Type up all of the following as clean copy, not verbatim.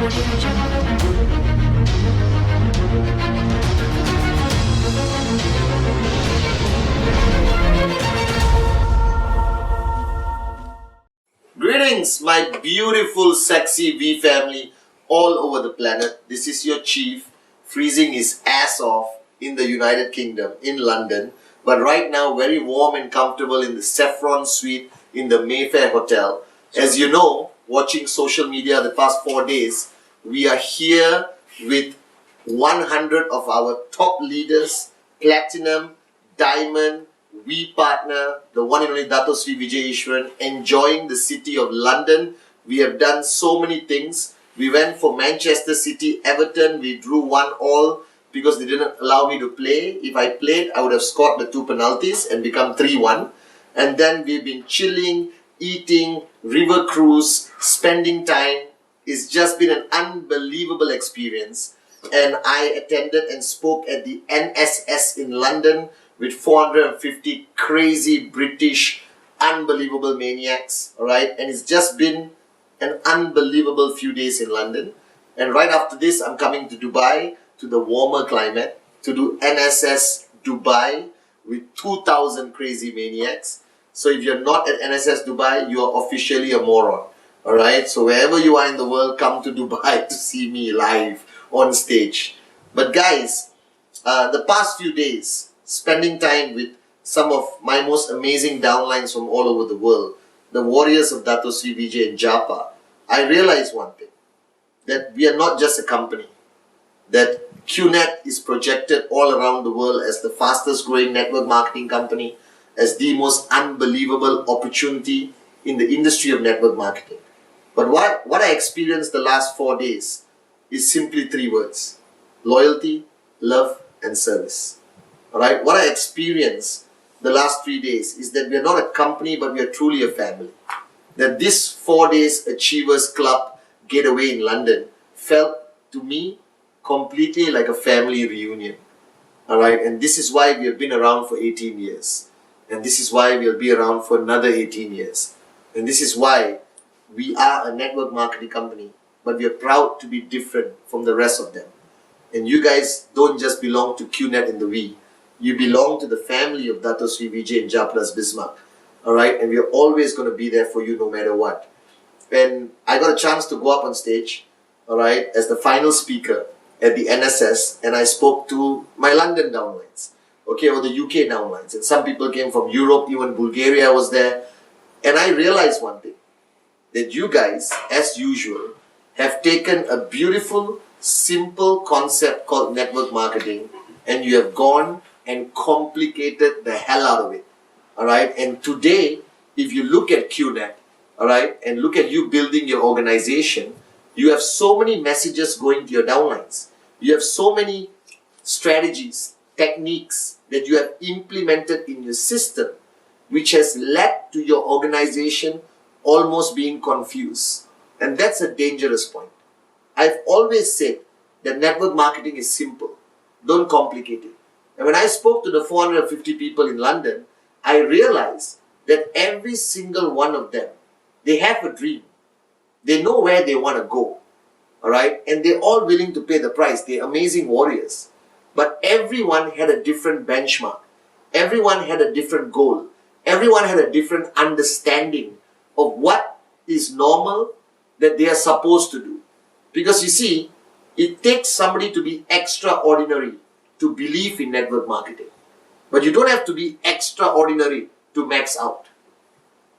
Greetings, my beautiful, sexy V family all over the planet. This is your chief, freezing his ass off in the United Kingdom, in London. But right now, very warm and comfortable in the Saffron Suite in the Mayfair Hotel. As you know, watching social media the past 4 days, we are here with 100 of our top leaders, Platinum, Diamond, we partner, the one and only Dato Sri Vijay Ishwaran, enjoying the city of London. We have done so many things. We went for Manchester City, Everton. We drew 1-1 because they didn't allow me to play. If I played, I would have scored the 2 penalties and become 3-1. And then we've been chilling, eating, river cruise, spending time. It's just been an unbelievable experience. And I attended and spoke at the NSS in London with 450 crazy British, unbelievable maniacs, alright? And it's just been an unbelievable few days in London. And right after this, I'm coming to Dubai, to the warmer climate, to do NSS Dubai with 2,000 crazy maniacs. So if you're not at NSS Dubai, you are officially a moron, alright? So wherever you are in the world, come to Dubai to see me live on stage. But guys, the past few days, spending time with some of my most amazing downlines from all over the world, the warriors of Dato Sri Vijay and Japa, I realized one thing, that we are not just a company, that QNet is projected all around the world as the fastest growing network marketing company, as the most unbelievable opportunity in the industry of network marketing. But what I experienced the last 4 days is simply 3 words: loyalty, love, and service. Alright, what I experienced the last 3 days is that we are not a company, but we are truly a family. That this 4 days Achievers Club getaway in London felt to me completely like a family reunion. Alright, and this is why we have been around for 18 years. And this is why we'll be around for another 18 years. And this is why we are a network marketing company, but we are proud to be different from the rest of them. And you guys don't just belong to QNet and the We. You belong to the family of Dato Sri Vijay and Japla's Bismarck. Alright, and we're always going to be there for you no matter what. And I got a chance to go up on stage, alright, as the final speaker at the NSS, and I spoke to my London downlines, okay, or the UK downlines. And some people came from Europe, even Bulgaria was there. And I realized one thing, that you guys, as usual, have taken a beautiful, simple concept called network marketing, and you have gone and complicated the hell out of it. Alright, and today, if you look at QNet, alright, and look at you building your organization, you have so many messages going to your downlines. You have so many strategies, techniques that you have implemented in your system, which has led to your organization almost being confused. And that's a dangerous point. I've always said that network marketing is simple. Don't complicate it. And when I spoke to the 450 people in London, I realized that every single one of them, they have a dream. They know where they want to go. Alright? And they're all willing to pay the price. They're amazing warriors. But everyone had a different benchmark. Everyone had a different goal. Everyone had a different understanding of what is normal that they are supposed to do. Because you see, it takes somebody to be extraordinary to believe in network marketing. But you don't have to be extraordinary to max out.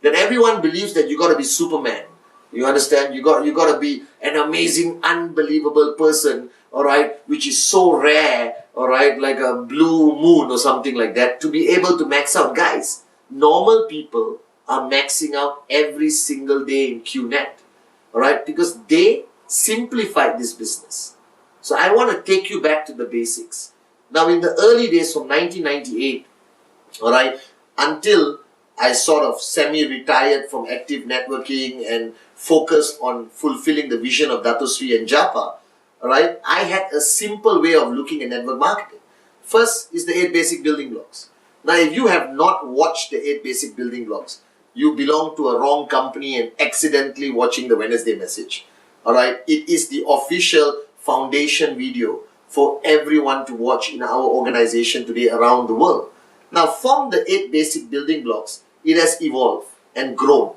That everyone believes that you got to be Superman. You understand? You got to be an amazing, unbelievable person, alright, which is so rare, alright, like a blue moon or something like that, to be able to max out. Guys, normal people are maxing out every single day in QNet, alright, because they simplified this business. So I want to take you back to the basics. Now, in the early days from 1998, alright, until I sort of semi-retired from active networking and focused on fulfilling the vision of Dato Sri and Japa, alright, I had a simple way of looking at network marketing. First is the 8 basic building blocks. Now, if you have not watched the 8 basic building blocks, you belong to a wrong company and accidentally watching the Wednesday message. Alright, it is the official foundation video for everyone to watch in our organization today around the world. Now, from the 8 basic building blocks, it has evolved and grown.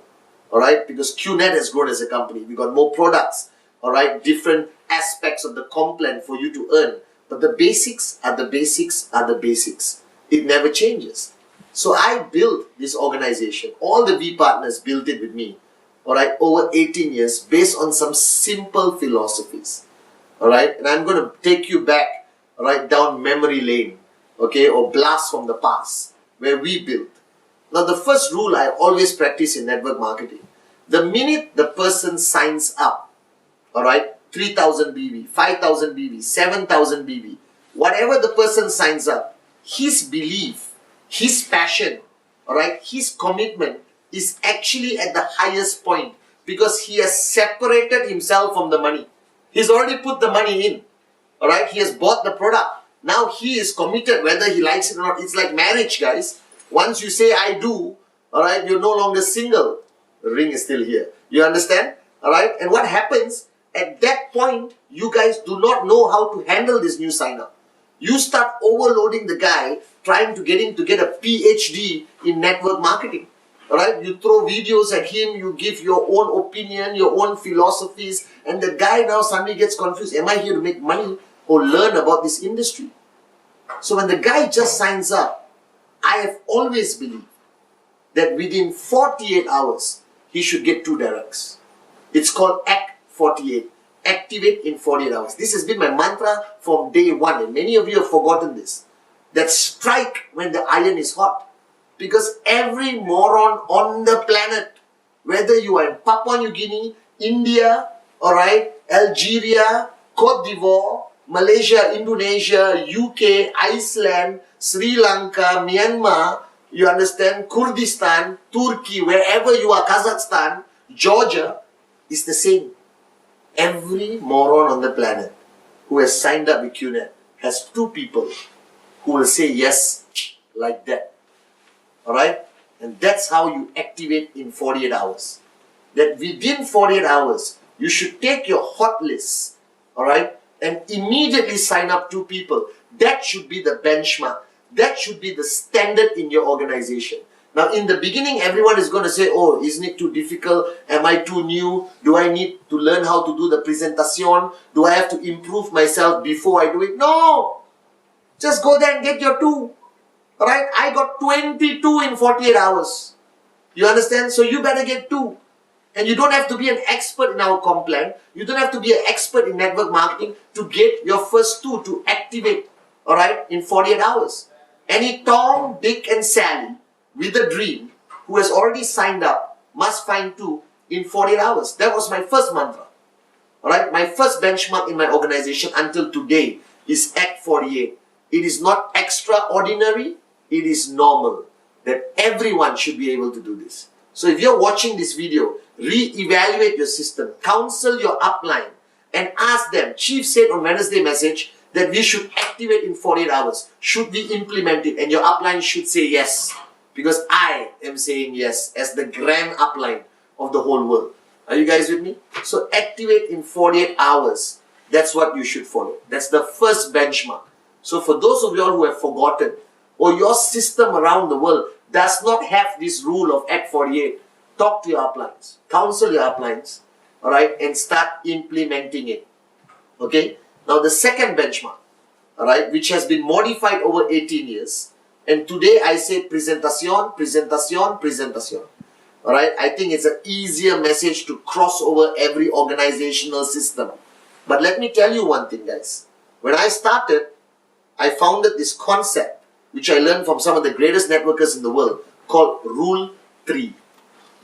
Alright, because QNet has grown as a company. We got more products, alright, different aspects of the complan for you to earn. But the basics are the basics are the basics. It never changes. So I built this organization. All the V partners built it with me. Alright, over 18 years based on some simple philosophies. Alright, and I'm going to take you back, alright, down memory lane, okay, or blast from the past, where we built. Now, the first rule I always practice in network marketing, the minute the person signs up, alright, 3,000 BV, 5,000 BV, 7,000 BV, whatever the person signs up, his belief, his passion, alright, his commitment is actually at the highest point because he has separated himself from the money. He's already put the money in, alright, he has bought the product. Now he is committed whether he likes it or not. It's like marriage, guys. Once you say I do, alright, you're no longer single. The ring is still here. You understand? Alright, and what happens at that point, you guys do not know how to handle this new sign-up. You start overloading the guy, trying to get him to get a PhD in network marketing. Alright, you throw videos at him, you give your own opinion, your own philosophies, and the guy now suddenly gets confused. Am I here to make money or learn about this industry? So when the guy just signs up, I have always believed that within 48 hours, he should get 2 directs. It's called Act 48. Activate in 48 hours. This has been my mantra from day one, and many of you have forgotten this. That strike when the iron is hot. Because every moron on the planet, whether you are in Papua New Guinea, India, alright, Algeria, Cote d'Ivoire, Malaysia, Indonesia, UK, Iceland, Sri Lanka, Myanmar, you understand, Kurdistan, Turkey, wherever you are, Kazakhstan, Georgia, is the same. Every moron on the planet who has signed up with QNet has 2 people who will say yes like that. Alright? And that's how you activate in 48 hours. That within 48 hours, you should take your hot list, alright, and immediately sign up 2 people. That should be the benchmark. That should be the standard in your organization. Now, in the beginning, everyone is going to say, oh, isn't it too difficult? Am I too new? Do I need to learn how to do the presentation? Do I have to improve myself before I do it? No! Just go there and get your 2. Alright? I got 22 in 48 hours. You understand? So you better get 2. And you don't have to be an expert in our complan. You don't have to be an expert in network marketing to get your first 2 to activate, alright, in 48 hours. Any Tom, Dick and Sally with a dream who has already signed up must find 2 in 48 hours. That was my first mantra. Alright, my first benchmark in my organization until today is Act 48. It is not extraordinary, it is normal that everyone should be able to do this. So if you're watching this video, re-evaluate your system, counsel your upline and ask them. Chief said on Wednesday message that we should activate in 48 hours. Should we implement it? And your upline should say yes. Because I am saying yes as the grand upline of the whole world. Are you guys with me? So activate in 48 hours. That's what you should follow. That's the first benchmark. So for those of you all who have forgotten, or your system around the world does not have this rule of Act 48, talk to your uplines, counsel your uplines, alright, and start implementing it. Okay? Now the second benchmark, alright, which has been modified over 18 years, and today I say presentation, presentation, presentation. Alright, I think it's an easier message to cross over every organizational system. But let me tell you one thing, guys. When I started, I founded this concept, which I learned from some of the greatest networkers in the world, called Rule 3.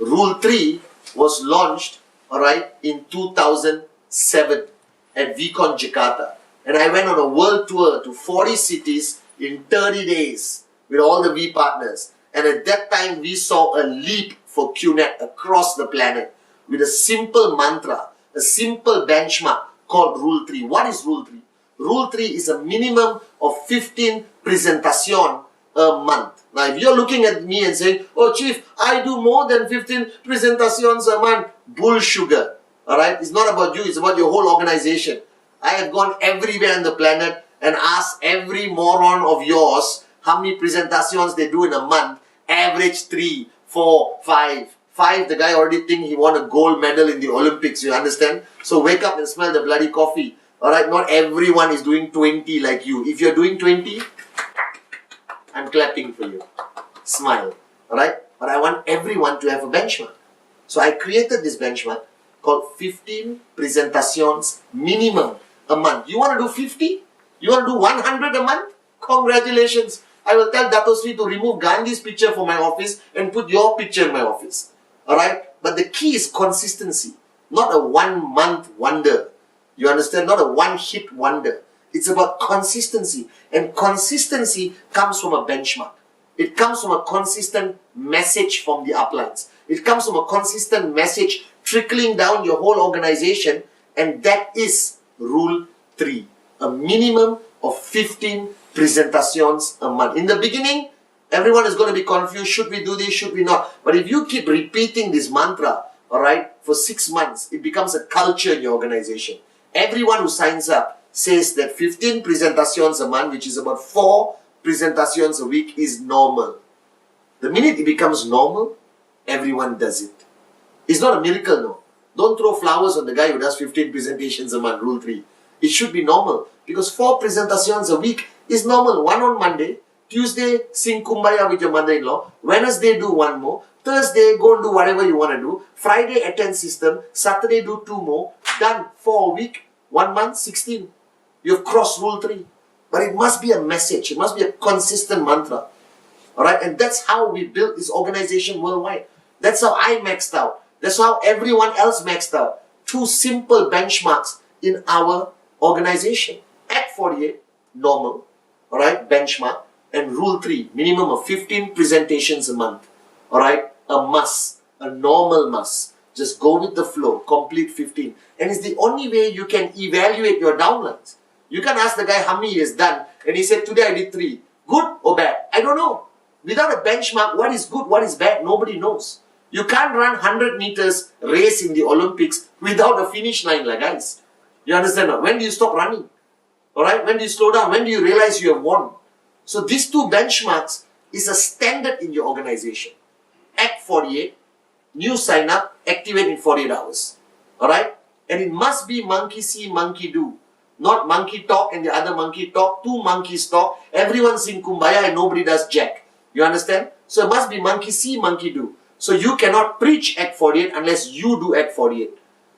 Rule 3 was launched, alright, in 2007 at VCon Jakarta. And I went on a world tour to 40 cities in 30 days with all the V partners. And at that time, we saw a leap for QNet across the planet with a simple mantra, a simple benchmark called Rule 3. What is Rule 3? Rule 3 is a minimum of 15 presentation a month. Now, if you're looking at me and saying, oh, Chief, I do more than 15 presentations a month, bull sugar. Alright? It's not about you, it's about your whole organization. I have gone everywhere on the planet and asked every moron of yours how many presentations they do in a month. Average 3, 4, 5. 5, the guy already think he won a gold medal in the Olympics, you understand? So wake up and smell the bloody coffee. Alright, not everyone is doing 20 like you. If you're doing 20, I'm clapping for you. Smile. Alright? But I want everyone to have a benchmark. So I created this benchmark called 15 presentations minimum a month. You want to do 50? You want to do 100 a month? Congratulations. I will tell Dato Sri to remove Gandhi's picture from my office and put your picture in my office. Alright? But the key is consistency. Not a 1 month wonder. You understand? Not a one-hit wonder. It's about consistency. And consistency comes from a benchmark. It comes from a consistent message from the uplines. It comes from a consistent message trickling down your whole organization. And that is rule 3. A minimum of 15 presentations a month. In the beginning, everyone is going to be confused. Should we do this? Should we not? But if you keep repeating this mantra, alright, for 6 months, it becomes a culture in your organization. Everyone who signs up says that 15 presentations a month, which is about 4 presentations a week, is normal. The minute it becomes normal, everyone does it. It's not a miracle, no. Don't throw flowers on the guy who does 15 presentations a month, rule 3. It should be normal because 4 presentations a week is normal. 1 on Monday, Tuesday, sing Kumbaya with your mother-in-law, Wednesday, do 1 more, Thursday, go and do whatever you want to do, Friday, attend system, Saturday, do 2 more, done, 4 a week, 1 month, 16. You've crossed rule 3. But it must be a message. It must be a consistent mantra. Alright? And that's how we built this organization worldwide. That's how I maxed out. That's how everyone else maxed out. 2 simple benchmarks in our organization. Act 48, normal. Alright? Benchmark. And rule 3, minimum of 15 presentations a month. Alright? A must. A normal must. Just go with the flow. Complete 15. And it's the only way you can evaluate your downlines. You can ask the guy how many he has done. And he said, today I did 3. Good or bad? I don't know. Without a benchmark, what is good, what is bad, nobody knows. You can't run 100 meters race in the Olympics without a finish line, like guys. You understand? When do you stop running? Alright? When do you slow down? When do you realize you have won? So these 2 benchmarks is a standard in your organization. Act 48, new sign up, activate in 48 hours. Alright? And it must be monkey see, monkey do. Not monkey talk and the other monkey talk. 2 monkeys talk. Everyone sing Kumbaya and nobody does jack. You understand? So it must be monkey see, monkey do. So you cannot preach Act 48 unless you do Act 48.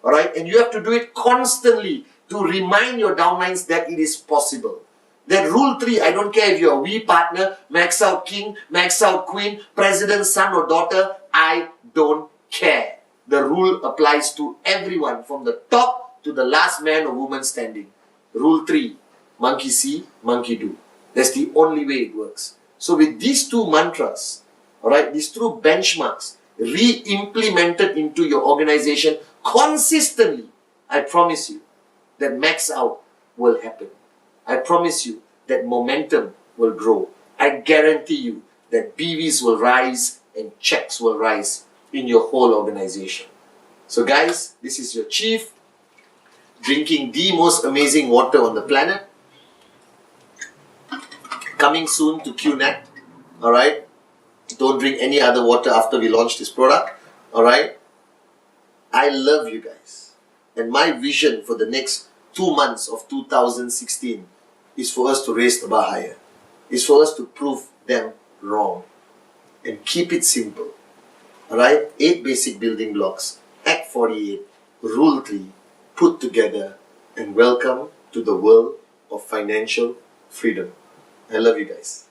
Alright? And you have to do it constantly to remind your downlines that it is possible. That rule 3, I don't care if you're a wee partner, max out king, max out queen, president, son or daughter, I don't care. The rule applies to everyone from the top to the last man or woman standing. Rule 3, monkey see, monkey do. That's the only way it works. So with these 2 mantras, alright, these 2 benchmarks, re-implemented into your organization consistently, I promise you that max out will happen. I promise you that momentum will grow. I guarantee you that BVs will rise and checks will rise in your whole organization. So guys, this is your chief, drinking the most amazing water on the planet. Coming soon to QNet. Alright? Don't drink any other water after we launch this product. Alright? I love you guys. And my vision for the next 2 months of 2016 is for us to raise the bar higher. Is for us to prove them wrong. And keep it simple. Alright? 8 basic building blocks. Act 48. Rule 3. Put together. And welcome to the world of financial freedom. I love you guys.